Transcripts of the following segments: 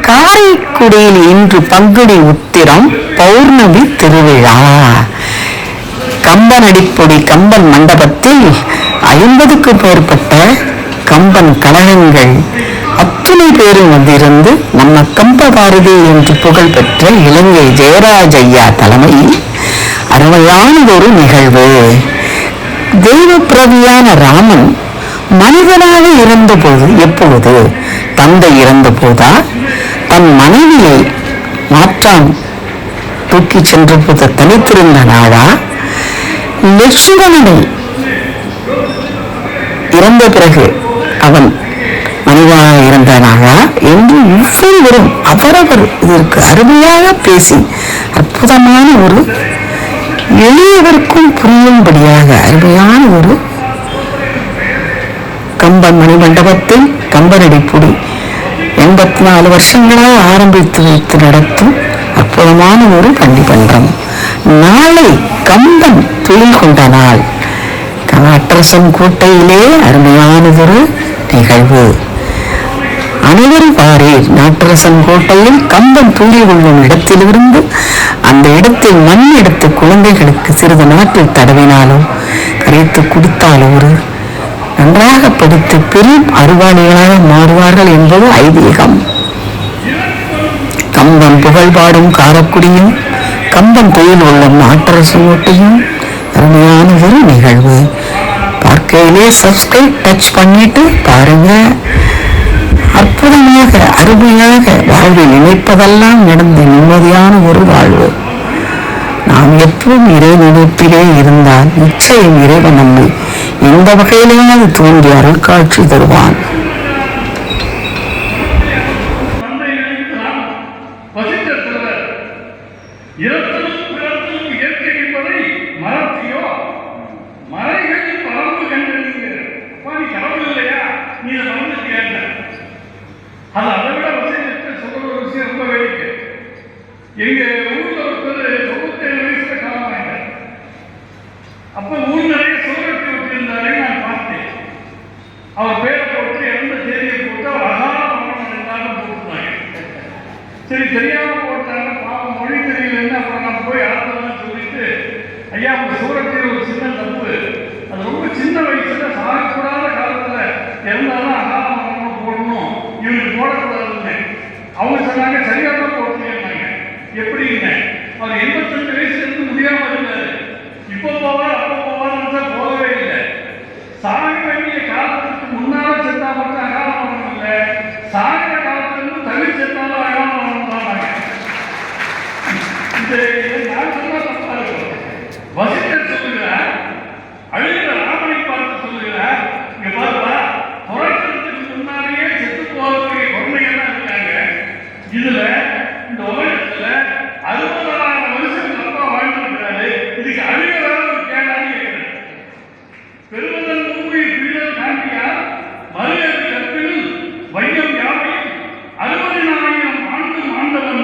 காரைக்குடியில் இன்று பங்குனி உத்திரம் பௌர்ணமி திருவிழா. கம்பனடிப்பொடி கம்பன் மண்டபத்தில் 50க்கும் மேற்பட்ட கம்பன் கழகங்கள் அத்தனை பேரும் வந்திருந்து நம்ம கம்பபாரதி என்று புகழ் பெற்ற இலங்கை ஜெயராஜ் ஐயா தலைமையில் அருமையான ஒரு நிகழ்வு. தெய்வ பிரதியான ராமன் மனிதனாக இருந்தபோது எப்பொழுது தந்தை இறந்த போதா தன் மனைவியை மாற்றான் தூக்கி சென்ற போது தனித்திருந்த நாளா, லட்சுமணனை இறந்த பிறகு அவன் மனிதனாக இருந்த நாளா என்று ஒவ்வொருவரும் அவரவர் இதற்கு அருமையாக பேசி அற்புதமான ஒரு எளியவர்க்கும் புரியும்படியாக அருமையான ஒரு கம்பன் மணிமண்டபத்தில் கம்பனடிப்பொடி 84 வருஷங்களாக ஆரம்பித்து வைத்து நடத்தும் அற்புதமான ஒரு பண்டிமன்றம். நாளை கம்பன் தொழில் கொண்ட நாள். நாட்டரசன் கோட்டையிலே அருமையானதொரு நிகழ்வு. அனைவரும் பாரீர். நாட்டரசன் கோட்டையில் கம்பன் தூங்கி கொள்ளும் இடத்திலிருந்து அந்த இடத்தில் மண் எடுத்து குழந்தைகளுக்கு சிறிது நாட்டில் தடவினாலும் கரைத்து குடித்தாலும் ஒரு நன்றாக படித்து பெரும் அறிவாளிகளாக மாறுவார்கள் என்பது ஐதீகம். கம்பன் புகழ்பாடும் காரக்குடியும் கம்பன் கோயில் உள்ள நாட்டரசன் கோட்டையும் அருமையான ஒரு நிகழ்வு. பார்க்கையிலே சப்ஸ்கிரைப் டச் பண்ணிட்டு பாருங்க. அற்புதமாக அருமையாக வாழ்வில் நினைப்பதெல்லாம் நடந்த நிம்மதியான ஒரு வாழ்வு. நாம் எப்பவும் இறை நினைப்பிலே இருந்தால் நிச்சயம் இறைவன் நம்மை எந்த வகையிலேயாவது தோன்றி அருள்காட்சி தருவான். எங்க ஊர்ல ஒருத்தர் 97 வயசுல காலமாயிட்டார். அப்ப ஊர் நிறைய சுவரொட்டி விட்டிருந்தாரு. நான் பார்த்தேன். அவர் பேரை போட்டு இறந்த தேதியை போட்டு அவர் அகால மரணம் இருந்தாலும் போட்டுருந்தாங்க. சரி, தெரியாம போட்டாங்க. பாவம், மொழி தெரியலன்னு அப்புறம் நான் போய் ஆத்தலாம் சொல்லிட்டு, ஐயா உங்க சுவரொட்டியில் ஒரு சின்ன தப்பு, அது ரொம்ப சின்ன வயசுல சாகக்கூடாத காலத்துல இருந்தாலும் அகால மரணம் போடணும், இவங்களுக்கு போடக்கூடாதுன்னு அவங்க சொன்னாங்க. சரியாக போட்டுருந்தாங்க. எப்படி அவர் 85 வயசுல இருந்து முடியாம இருந்தாரு. இப்ப போவார் அப்ப போவார்னு போகவே இல்லை. சாக வேண்டிய காலத்துக்கு முன்னால செத்தா மட்டும் அகால மரணம் இல்லை, சாகிற காலத்துல இருந்து தள்ளி செத்தாலும் அகால மரணம் தான். நான் சொன்னா தப்பா இருக்கும். வசிட்டர் சொல்லுகிறார், அழுகிற ராமனை பார்த்து சொல்லுகிறார், இங்க பாருப்பா, புறக்கிறதுக்கு முன்னாலேயே செத்து போகக்கூடிய குழந்தைகள்லாம் இருக்காங்க. இதுல இந்த உலகத்துல 60,000 வருஷம் அப்பா வாழ்ந்திருக்கிறாரு. இதுக்கு அழுகிறதா ஒரு கேள்வி கேட்கிறேன். பெருமதன் மூவியில் பிரிதல் காண்டியா மறுநேறு கற்பில் வையம் யாவையும் 60,000 ஆண்டு ஆண்டவன்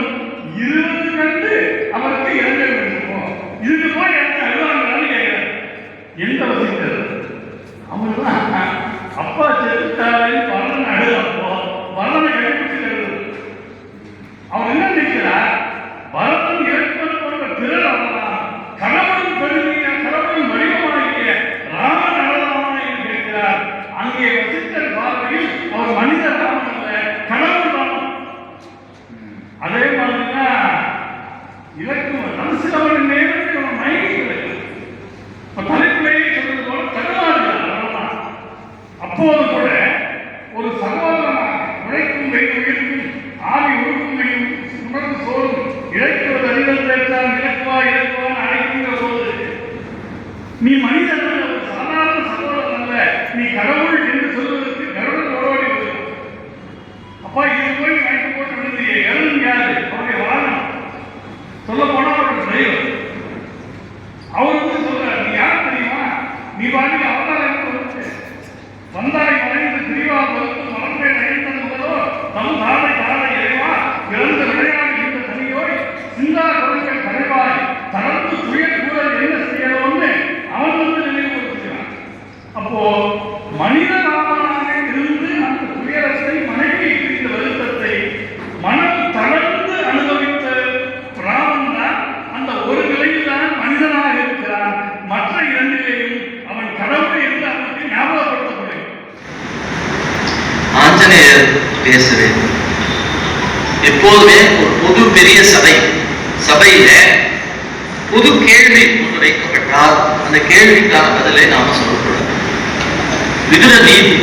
20 கண்டு அவருக்கு இறங்க வேண்டும். இதுக்கு போய் எனக்கு அழுவாங்கன்னு கேட்கிறேன். எந்த வசிக்கிறது அவங்கதான் அப்பா செத்துட்டாரை பலன் அழுதப்போ பலனை கண்டுபிடிச்சு அவர் என்ன நினைக்கிறார்? பரதன் இறப்பது போன்ற பிறர் அவரான் கடவுளின் பெருமையா கடவுளின் வடிவமாகிய ராமன் அழகான என்று கேட்கிறார். அங்கே வசித்தல் பார்வையில் அவர் மனித ராமன் அல்ல, கடவுள் ராமன். அதே மாதிரிதான் இலக்குவன் மனசிலவன் நேரத்தில் அவன் மயங்கிக்கிறது. தலைப்பிலேயே சொல்றது போல கடவுளாகிறார். அப்போது கூட ஒரு சகோதரனாக உழைக்கும் உயிர்க்கும் ஆவி உருக்கும் உணர்வு சோறும் இழைக்குவது அறிதல் பேச்சால் இலக்குவா இலக்குவான் அழைக்கின்ற போது நீ மனிதன் ஒரு சாதாரண சகோதரன் அல்ல, நீ கடவுள் என்று சொல்வதற்கு கடவுள் ஓடோடி வருவோம். அப்பா இது போய் வாய்ப்பு போட்டு விழுந்து இறந்து யாரு? அவருடைய வாகனம். சொல்ல போனா அவருடைய டிரைவர். அவர் வந்து சொல்றார், நீ யார் தெரியுமா? நீ பாட்டி அவதாரம் வந்தாரை மறைந்து பிரிவால் வகுத்து மலர்மை நகைத்தது முதலோ தம் தாதை தாதை இறைவா இறந்து விளையாடுகின்ற தனியோய் சிந்தா குழந்தைகள் தலைவாய் தளர்ந்து துயர் கூறல் என்ன செய்யணும்னு அவன் வந்து நினைவு எப்போதுமே ஒரு பொது பெரிய சபையில பொது கேள்வி ஒன்று வைக்கப்பட்டால் அந்த கேள்விக்கான பதிலை நாம சொல்லக்கூடாது. விதுர நீதி.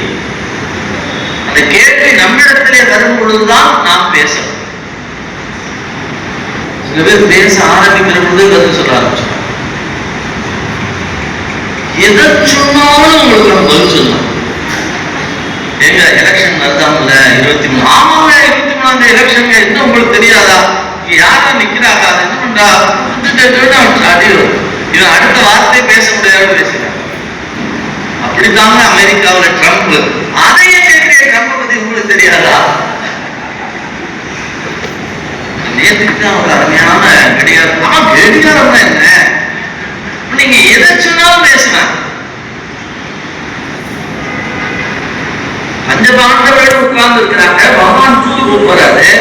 அந்த கேள்வி நம்மிடத்திலே வரும் பொழுதுதான் நாம் பேசணும். சில பேர் பேச ஆரம்பிக்கிற பொழுது பதில் சொல்ல ஆரம்பிச்சோம். எதை சொன்னாலும் உங்களுக்கு நம்ம பதில் சொல்லலாம். எங்க எலெக்ஷன் வருதாம்ல 23, ஆமாங்க 23ஆம் எலெக்ஷன் என்ன உங்களுக்கு தெரியாதா? யாரா நிக்கிறாங்க, அதை என்ன பண்றா, இவன் அடுத்த வார்த்தையை பேச முடியாது பேசுறான். அப்படித்தாங்க அமெரிக்காவில் ட்ரம்ப். அதையே கேட்கிற ட்ரம்ப் பத்தி உங்களுக்கு தெரியாதா? நேற்றுக்கு தான் ஒரு அருமையான கடிகாரம். ஆமா, கடிகாரம் என்ன, நீங்க எதை சொன்னாலும் பேசுவேன். பஞ்சபாண்டவர்கள் உட்கார்ந்து இருக்கிறாங்க. பகவான் தூது போறாரு.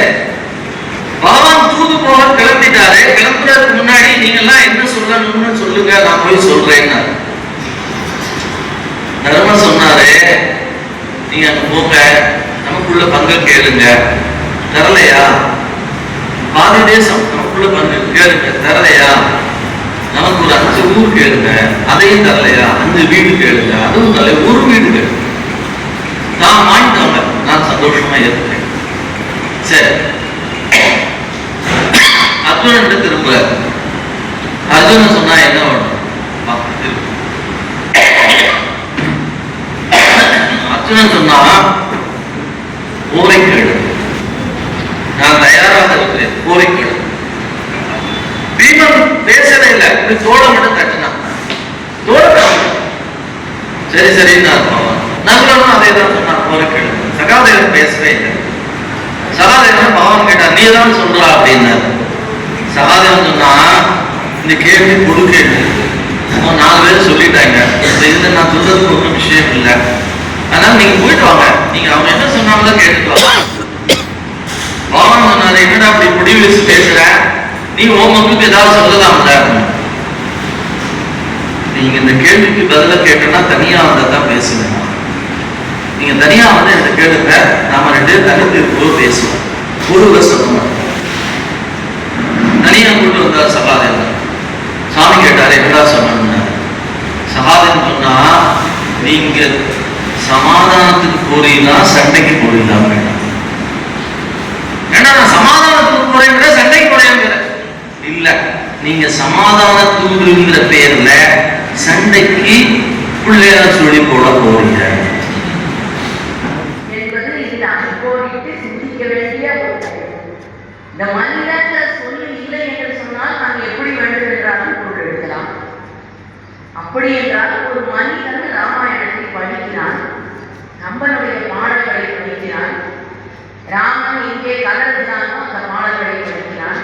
பகவான் தூது போக கிளம்பிட்டாரு. கிளம்புறதுக்கு முன்னாடி நீங்க எல்லாம் என்ன சொல்லணும்னு சொல்லுங்க, நான் போய் சொல்றேன்னு தர்மர் சொன்னாரு. நீங்க அங்க போங்க, நமக்குள்ள பங்கு கேளுங்க. தரலையா? பாதி தேசம் நமக்குள்ள பங்கு கேளுங்க. தரலையா? நமக்கு ஒரு 5 ஊர் கேளுங்க. அதையும் தரலையா? 5 வீடு கேளுங்க. அதுவும் தரல, ஒரு வீடு கேளுங்க. நான் வாங்கிட்டாங்க, நான் சந்தோஷமா இருக்கிறேன். சரி, அர்ஜுனன் திரும்ப அர்ஜுனன் சொன்னா என்ன வேணும்? அர்ஜுனன் சொன்னா கோரிக்கை, நான் தயாராக இருக்கிறேன், கோரிக்கை. பீமன் பேசவே இல்லை, இப்படி தோள மட்டும் தட்டினான். சரி சரின்னு நகுலனும் அதே தான் சொன்னான், கோரிக்கை. சகாதேவன் பேசவே இல்லை. சகாதேவன் பகவான் கேட்டா, நீ தான் சொல்றா அப்படின்னாரு. சகாதேவன் சொன்னா, இந்த கேள்வி பொது கேள்வி, 4 பேர் சொல்லிட்டாங்க, இதுல நான் சொல்றதுக்கு ஒன்றும் விஷயம் இல்லை. அதனால நீங்க போயிட்டு வாங்க, நீங்க அவங்க என்ன சொன்னாங்களோ கேட்டுட்டு வாங்க. பகவான் சொன்னாரு, என்னடா அப்படி முடிவு வச்சு பேசுற, நீ உன் மக்களுக்கு ஏதாவது சொல்லலாம்ல. நீங்க இந்த கேள்விக்கு பதில கேட்டோம்னா தனியா வந்ததான் பேசுவேன். நீங்க தனியா வந்து என்ன கேளுங்க, நாம 2 பேரும் தனித்து பேசுவோம். ஒருவர் சொல்லணும். தனியா கூட்டு வந்தார் சகாதேவன். சாமி கேட்டாரு, என்னடா சொன்ன? சகாதேவன் சொன்னா, நீங்க சமாதானத்துக்கு போறீங்களா சண்டைக்கு போறீங்களா? ஏன்னா நான் சமாதானத்துக்கு போறேங்கிற சண்டைக்கு போறேங்கிற இல்ல, நீங்க சமாதானத்துக்குங்கிற பேர்ல சண்டைக்கு பிள்ளையார சொல்லி போட போறீங்க என்பது இது அனுபவித்து சிந்திக்க வேண்டிய இந்த மனிதன் சொல்லி இல்லை என்று சொன்னால் நாம் எப்படி வேண்டும் என்றாலும் பொருள் எடுக்கலாம். அப்படி என்றால் ஒரு மனிதன் ராமாயணத்தை படிக்கிறான், கம்பனுடைய பாடல்களை படிக்கிறான், ராமன் எங்கே கலருகிறானோ அந்த பாடல்களை படிக்கிறான்,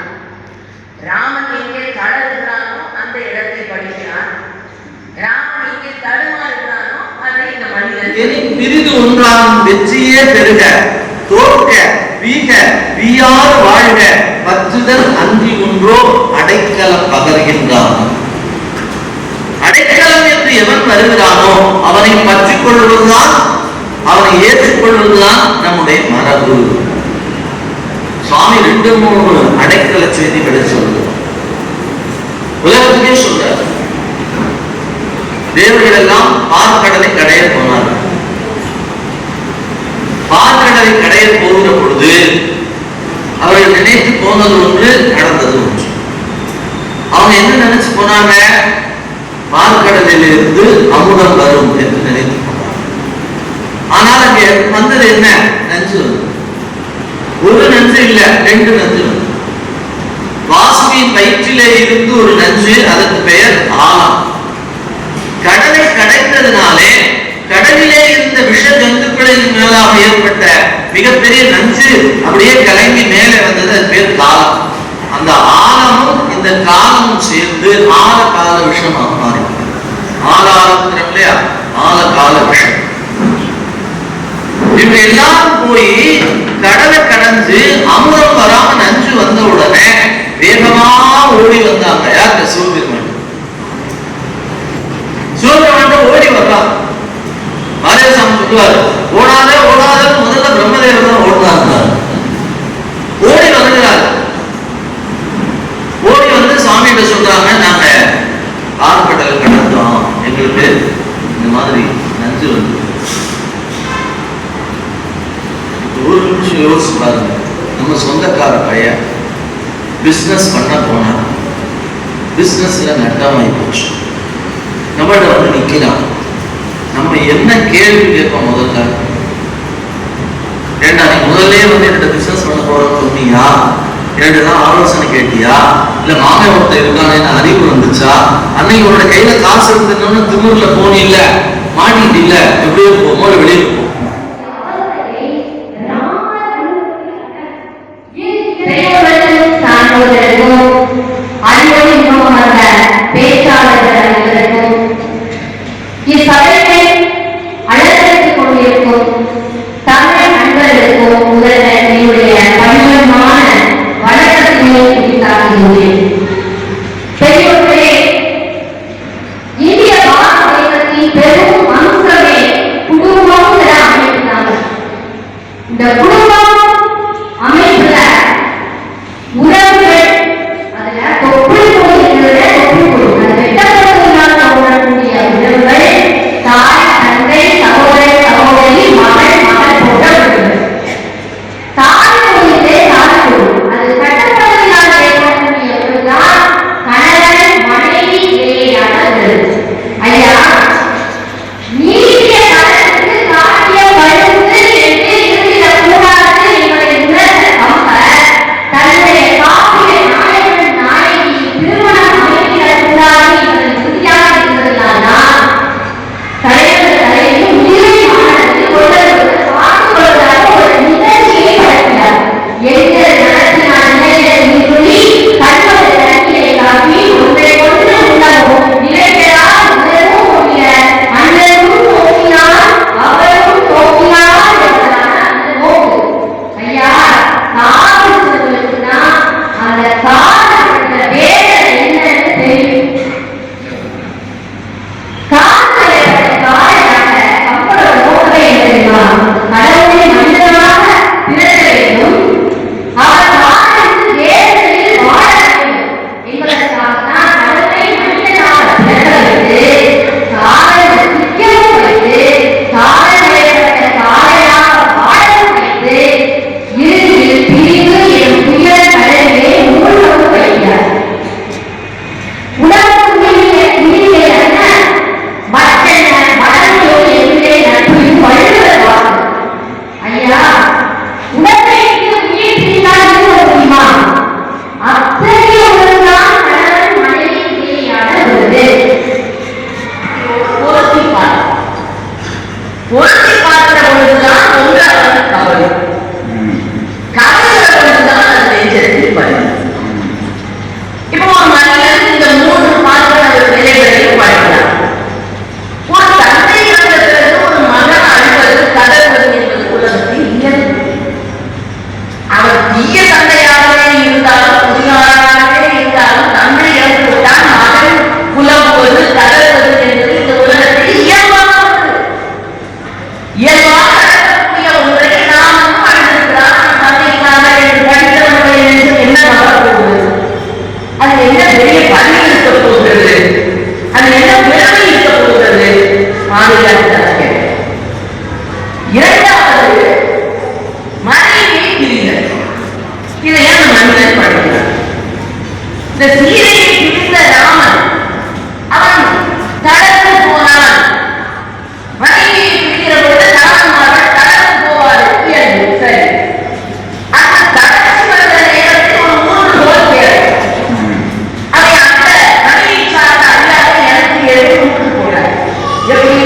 ராமன் எங்கே தளருகிறானோ அந்த இடத்தை படிக்கிறான், ராமன் எங்கே தடுமாறுகிறானோ அதை இந்த மனிதன் பிரிது ஒன்றாம் வெற்றியே பெருக தோற்க வீக வீயாறு வாழ்க பற்றுதல் அன்றி ஒன்றோ அடைக்கலம் பகர்கின்றான். அடைக்கலம் என்று எவன் வருகிறானோ அவனை பற்றிக் கொள்வதுதான், அவனை ஏற்றுக்கொள்வதுதான் நம்முடைய மரபு. சுவாமி 2-3 அடைக்கல செய்திகளை சொல்றார், உலகத்துக்கே சொல்றார். தேவர்கள் எல்லாம் பார்க்கடலை கடைய போனார்கள். பார்க்கடலை கடைய போகிற பொழுது அவர்கள் நினைத்து போனது ஒன்று, நடந்தது ஒன்று. அவங்க என்ன நினைச்சு போனாங்க? பார்க்கடலில் இருந்து அமுதம் வரும் என்று நினைத்து போனாங்க. ஆனால் அங்கே வந்தது என்ன? நஞ்சு வந்து. ஒரு நஞ்சு இல்ல, 2 நஞ்சு வந்து. வாசுவின் வயிற்றிலே இருந்து ஒரு நஞ்சு, அதற்கு பெயர் ஆலம். கடலை கடைந்ததுனாலே கடலிலே இருந்த விஷ ஜந்துக்களின் மேலாக ஏற்பட்ட மிகப்பெரிய நஞ்சு அப்படியே கலங்கி மேலே வந்தது, அது பேர் காலம். அந்த ஆலமும் இந்த காலமும் சேர்ந்து ஆல கால விஷமாக மாறி, ஆலாரம் இல்லையா, ஆல கால விஷம். இவங்க எல்லாரும் போய் கடலை கடந்து அமுதம் வராம நஞ்சு வந்த உடனே வேகமா ஓடி வந்தாங்க. யாருக்கு? சிவபெருமான். சிவபெருமான் ஓடி வர்றான். மாதேசாமி சொல்லுவாரு, ஓடாத ஓடாத முதல்ல பிரம்மதேவர் தான் ஓடுனாங்க. ஓடி நம்ம சொந்தக்கார பையன் பிஸ்னஸ் பண்ண போனா பிஸ்னஸ்ல நட்டமாகி போச்சு. நம்மகிட்ட வந்து நிற்கலாம். நம்ம என்ன கேள்வி கேட்போம்? முதல்ல, ஏண்டா நீ முதல்ல வந்து என்னோட பிசினஸ் பண்ண போறோம்னு சொன்னியா? என்னதான் ஆலோசனை கேட்டியா? இல்ல மாமே ஒருத்தர் இருக்கானு அறிவு வந்துச்சா? அன்னைக்கு உன்னோட கையில காசு இருந்ததுன்னு திமுர்ல போனி இல்ல, மாட்டிட்டு இல்ல, எப்படியோ போமோ வெளியே போ. பேச்சாளர்கள் அனைவருக்கும் இச்சபையை அலங்கரித்துக் கொண்டிருக்கும் தமிழ் நண்பர்களுக்கும் முதல்ல என்னுடைய பணிவமான வணக்கத்தினை உரித்தாக்குகிறேன். பெரியோர்களே, இந்திய பாரதத்தின் பெரும் அம்சமே குடும்பம் அமைப்புதான். இந்த குடும்பம் அமைப்புல உறவுகள் அதுல தொப்புள் கொள்கிற தொப்புள் கொள் அது வெட்டப்படுவதனால் உணரக்கூடிய உறவுகள் தாய், தந்தை, சகோதரர், சகோதரி, மகள், மகள் போன்ற உறவுகள். தாய் கொள்கிற தாய் கொள் அது கட்டப்படுவதனால் ஏற்படக்கூடிய உறவுதான் கணவன் மனைவி இடையேயான உறவு. ஐயா, நீடிய காலத்துக்கு காட்டிய பழுத்து என்று இருந்திடக்கூடாது என்பதை உணர்ந்த கம்பர் தன்னுடைய காப்பிய நாயகன் நாயகி திருமணம் அமைத்திடக்கூடாது என்பதை உறுதியாக இருந்ததினால்தான் தலைவர் தலைவரும் உயிரை மாணவர்கள் ஒருவருக்கு பார்த்து கொள்வதாக ஒரு நிகழ்ச்சியை நடத்தினார். எந்த நடத்தினார் நிலையை சொல்லி கண்மலை தண்ணீரை காப்பி ஒன்றை கொண்டு உணவும் நிலைகளால் உணவும் ஒழிய அண்ணனும் தோக்கினார் அவரும் தோக்கினார் என்பதான அந்த நோக்கு. ஐயா, காதல் சொல்வதற்குனா அந்த காதல் வேதனை என்னன்னு தெரியும். காதலைப்பட்ட காதலாக அப்பளோட நோக்கமே தெரியுமா? கடவுளை மனிதனாக பிறக்க வேண்டும், அவர் காதலுக்கு வேதனையில் வாழ வேண்டும் என்பதற்காகத்தான் கடவுளை மனிதனாக பிறக்க வைத்து காதலை சிக்கவும் வைத்து காதலைப்பட்ட காதலாக வாழவும் வைத்து இறுதியில் பிரிவு எனும் துயர கடலிலே மூழ்கவும் வைக்கிறார். உணவு உயிரிலே அல்ல மற்றென்ன மடமையோடு எதிரே நட்பையும் வள்ளுவர் வாக்கு. ஐயா, உடம்பை விட்டு உயிர் பிரிந்தால் இருக்க முடியுமா? அத்தகைய உறவுதான் கணவன் மனைவி இடையேயான உறவு. பொருத்தி பார்க்கிற பொழுதுதான் ஒன்றாவது கவலை, கவலைகிற பொழுதுதான் அது நெஞ்சத்தில் பலி. இப்போ ஒரு மனிதன் இந்த 3 பார்க்கிற நிலைகளையும் படிக்கிறார். ஒரு தந்தை இழந்ததற்கு ஒரு மகன் அழுவது கதறுவது என்பது உலகத்தில் இயல்பு. அவர் தீய தந்தையாகவே இருந்தாலும் புதியாராகவே இருந்தாலும் தந்தை இழந்து விட்டால் மகன் புலம்புவது கதறுவது என்பது இந்த உலகத்தில் இயல்பாக உள்ளது. இயல்பாக நடக்கக்கூடிய ஒன்றை நாமும் அழுதுகிறார் தந்தைக்காக என்று படித்தவர்களை என்று என்ன வரப்போகிறது? அது என்ன பெரிய பணி இருக்க போகிறது? அது என்ன பெருமை இருக்க போகிறது? பாதுகாப்பு. இரண்டாவது, மனைவியை பிரிந்தது. இதை ஏன் மனிதன் படிக்கிறார்? இந்த சீதையை பிரிந்த ராமன் அவன் தளர்ந்து போனான். மனைவியை பிரிக்கிற பொழுது ராமன் தளர்ந்து போவார், இயல்பு, சரி. அந்த தளர்ச்சி வந்த நேரத்தில் ஒரு 3 கோல் தேவை. அதை அந்த மனைவி சார்ந்த அல்லாத எனக்கு எழுதி விட்டு போனார். எப்படி?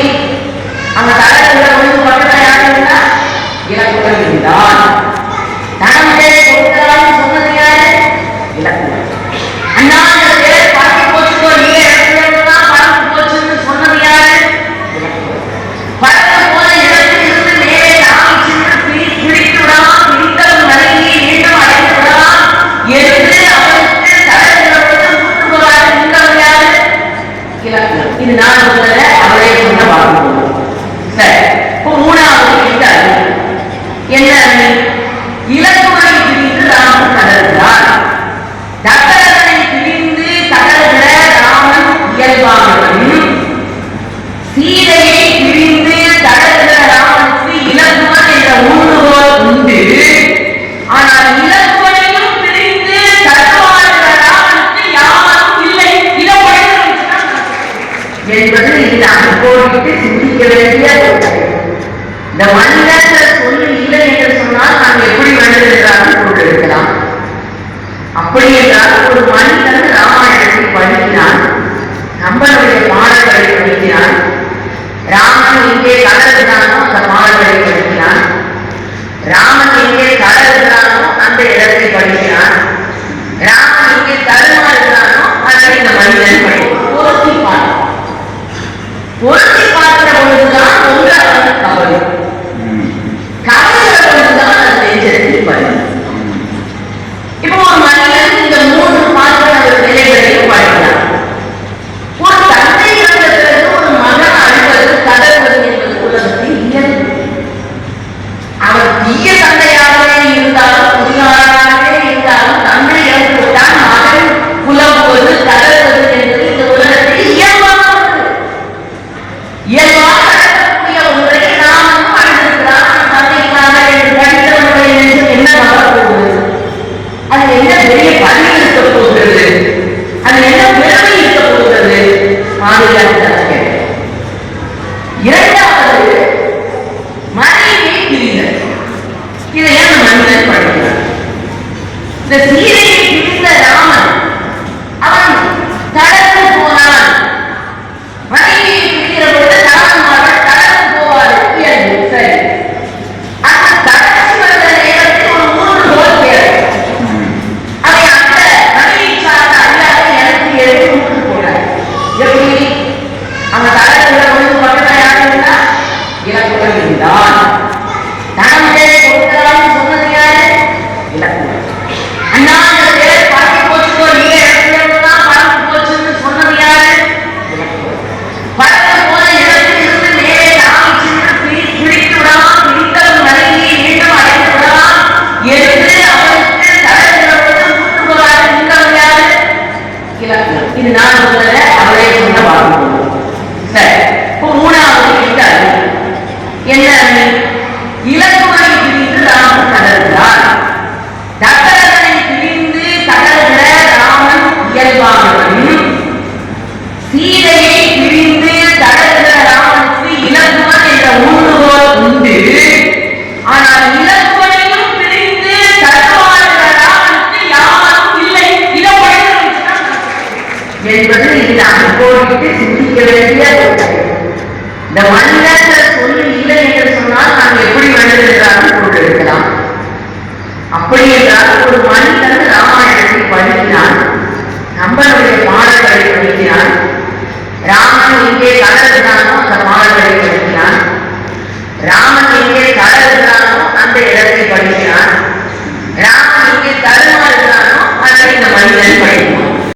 அந்த தளர்வுல ஒன்று பக்கத்தில் யார் இருந்தா? இலக்குவன் இருந்தான். தனமுடைய கொடுக்கிறான்னு சொன்னது யாரு? இலக்குவன். அண்ணா அந்த பேர் பறந்து போச்சுக்கோ, நீங்க இடத்துலாம் பறந்து போச்சுன்னு சொன்னது யாரு? இலக்குவன். பறந்து போன இடத்திலிருந்து மேலே நாம் சென்று பிடித்து விடலாம், பிடித்தவன் மனைவியை மீண்டும் அடைந்து விடலாம் என்று அவருக்கு தளர்வுகளோடு ஊற்றுபவராக இருந்தவர் யாரு? இலக்குவன். இது நான் சொன்னத அவரே சொன்ன வாக்கு. சரி, இப்போ 3வது கேட்டார். என்ன? இலக்குவனை பிரிந்து ராமன் தளர்ந்தார். தசரதனை பிரிந்து தளர்கிற ராமன் இயல்பானவன். சீதையை பிரிந்து தளர்கிற ராமனுக்கு இலக்குவன் என்ற ஊன்றுகோல் உண்டு. ஆனால் அப்படி என்றால் ஒரு மனிதன் ராமாயணத்தை படிக்கிறான், நம்மளுடைய பாடல்களை படிக்கிறான், ராமன் எங்கே கலருகிறானோ அந்த பாடல்களை படிக்கிறான், ராமன் எங்கே கலருகிறானோ அந்த இடத்தை படிக்கிறான், ராமன் எங்கே தருமாறுகிறானோ அதை இந்த மனிதன் படிக்கிறான். பொருத்தி பார்க்கிறான். பொருத்தி பார்க்கிற பொழுதுதான் ஒன்றாவது கவலை, கவலைகிற பொழுதுதான் அந்த நெஞ்சத்தில் பலி. இப்போ ஒரு மனிதன் இந்த மூன்று பார்க்கிற நிலைகளையும் படிக்கிறான். ஒரு தந்தை இறந்தது ஒரு மகன் அழுவது கதறுவது என்பது உலகத்தில் இயல்பு. அவர் தீய தந்தையாகவே இருந்தாலும் புதியாராகவே இருந்தாலும் தந்தை இறந்து விட்டால் மகன் புலம்புவது கதறுவது என்பது இந்த உலகத்தில் இயல்பாக இயல்பாக நடக்கக்கூடிய ஒன்றை நாமும் அழுகிறான் தந்தைக்காக என்று படித்தவர்களை என்று என்ன வரப்போகிறது? அது என்ன பெரிய பணி இருக்க போகிறது? அது என்ன பெருமை இருக்க போகிறது? பாதுகாக்க. இரண்டாவது மனைவியை பிரிதல். இதை ஏன் மனிதன் படிக்கிறார்? இந்த சீதையை பிரிந்த ராமன் அவன் தளர்ந்து போனான். மனைவியை பிரிக்கிற பொழுது ராமன் தளர்ந்து போவார். சரி, அந்த தளர்ச்சி வந்த நேரத்தில் ஒரு 3 கோல் தேவை. அதை அந்த மனைவி சார்ந்த அல்லாத எனக்கு எடுத்து மூன்று போனார். எப்படி? அந்த தளர்ச்சில வந்து பக்கத்தில் யார் இருந்தா? இலக்குடன் இருந்தான். தனமே கொடுக்கிறான்னு சொன்னது யாரு? இலக்குடன். அண்ணா அந்த பேர் பறந்து போச்சுக்கோ, நீங்க இடத்துலாம் பறந்து போச்சுன்னு சொன்னது யாரு? இலக்குடன். பறந்து போன இடத்தில் இருந்து நேரே தாவி சென்று பிடித்து விடலாம், பிடித்தவன் மனைவியை மீண்டும் அடைந்து விடலாம் என்று அவருக்கு தளர்கிறவர்கள் மூன்றுகளாக இருந்தவன் யாரு? இலக்குடன். இது நான் சொன்னத அவரே சொன்ன வாக்கு. சரி, இப்போ மூணாவது கேட்டாரு என்ன? இலக்குவனை பிரிந்து ராமன் தளர்கிறார். தசரதனை பிரிந்து தளர்கிற ராமன் இயல்பானவன். சீதையை பிரிந்து தளர்கிற ராமனுக்கு இலக்குவன் என்ற ஊன்றுகோல் உண்டு. ஆனால் இலக்குவனையும் பிரிந்து தடுமாறுகிற ராமனுக்கு யாரும் இல்லை. இதை என்பது இந்த அனுபவித்து சிந்திக்க வேண்டிய இந்த மனிதன் சொல்லி இல்லை என்று சொன்னால் நாம் எப்படி வேண்டுமென்றாலும் கொண்டிருக்கலாம். அப்படி என்றால் ஒரு மனிதன் ராமாயணத்தை படிக்கிறான், நம்மளுடைய பாடல்களை படிக்கிறான், ராமன் எங்கே கலருகிறானோ அந்த பாடல்களை படிக்கிறான், ராமன் எங்கே கலருகிறானோ அந்த இடத்தை படிக்கிறான், ராமன் எங்கே தருமாறுகிறானோ அதை இந்த மனிதன் படிக்கிறான்.